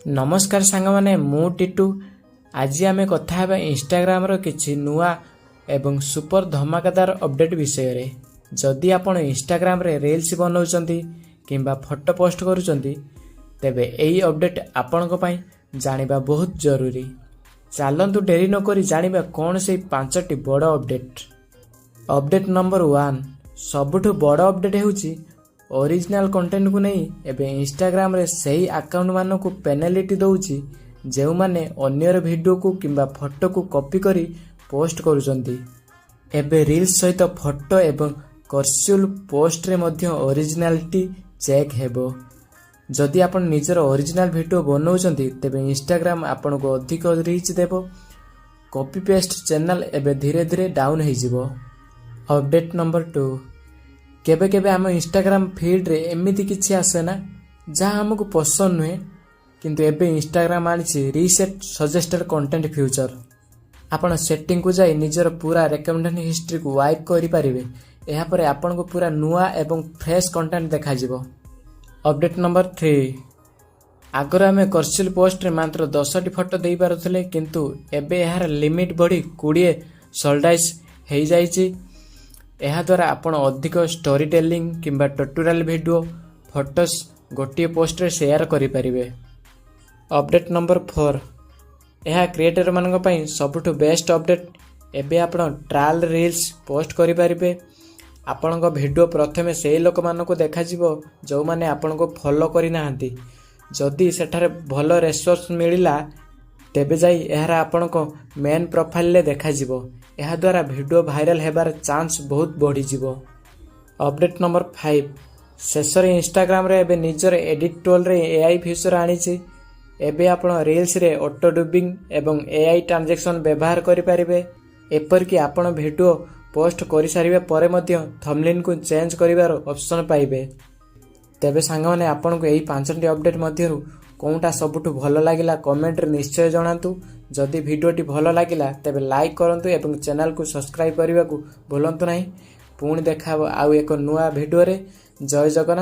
नमस्कार सांग माने मु टिटू। आज आम कथा हेबा इंस्टाग्राम रो किछि नुआ एवं सुपर धमाकेदार अपडेट विषय रे। जदि आपण इंस्टाग्राम रे रील्स बनाउचंती किंबा फोटो पोस्ट करूचंती तेबे एई अपडेट आपणक पई जानिबा बहुत जरूरी। चलंतु डेरी न करी जानिबा कोन से 5टी बड़ अपडेट। अपडेट नंबर 1 सबुठु बड़ अपडेट हेउची ओरिजिनल कंटेंट को नहीं एबे इंस्टाग्राम रे सही अकाउंट मानो को पेनाल्टी दउची जेउ माने अन्यर वीडियो को किंबा फोटो को कॉपी करी पोस्ट करूचंती। एबे रील्स सहित फोटो एवं कर्सुल पोस्ट रे मध्य ओरिजिनलिटी चेक हेबो। जदि आपण निजर ओरिजिनल वीडियो बनाउचंती तेबे इंस्टाग्राम आपण को अधिक रीच देबो। कॉपी पेस्ट चैनल एबे धीरे धीरे डाउन हे जिवो। अपडेट नंबर 2 केबे केबे आम इंस्टाग्राम फीड रे एमिति किछि आसे ना जहाँ हमको पसंद नुहे किंतु एबे इंस्टाग्राम आनिछि रीसेट सजेस्टेड कंटेंट फ्यूचर। आपण सेटिंग को जाई निजर पूरा रेकमेंडेशन हिस्ट्री को वाइप करि परिबे। एहा परे आपण को पूरा नुआ एवं फ्रेश कंटेंट देखा जिवो। अपडेट नंबर 3 आगर आमे कर्सुल पोस्ट रे मात्र 10टी फोटो देई पारुथले किंतु एबे एहार लिमिट बढ़ी 20 सोल्डाइस हेई जाईछि। एहा द्वारा आपण अधिक स्टोरी टेलिंग किंबा ट्यूटोरियल वीडियो फोटोस गोटे पोस्ट रे शेयर करि परिबे। अपडेट नंबर 4 एहा क्रिएटर मानक पई सबुठु बेस्ट अपडेट। एबे आपण ट्रायल रील्स पोस्ट करि परिबे। आपणक वीडियो प्रथमे सेही लोक मानको देखा जिवो जो माने आपणको फॉलो करि नाहंती। जदि सेठारे भलो रेस्पॉन्स मिलिला तेबे जाई एहारा आपणको मेन प्रोफाइल ले देखा जिवो। एहा द्वारा वीडियो वायरल हेबार चांस बहुत बढ़ी जिवो। अपडेट नंबर 5 शेषरे इंस्टाग्राम रे एबे निजर एडिट टूल रे एआई फीचर आनिछि। एबे आपण रील्स रे ऑटो डबिंग एवं एआई ट्रांजैक्शन व्यवहार करि परिबे। एपर कि आपण वीडियो पोस्ट करि सारिबे परे मध्य थंबनेल को चेंज करिवार ऑप्शन पाइबे। तेबे सांग माने आपण को एई 5टी अपडेट मध्यरु कोनटा सबुठु भलो लागिला कमेंट रे निश्चय जणातु। जदि वीडियोटी भलो लागिला तेबे लाइक करंतु एवं चैनल को सब्सक्राइब करिवा को भूलंतु नाही। पुणी देखा आउ एक नुआ वीडियो रे। जय जगन्नाथ।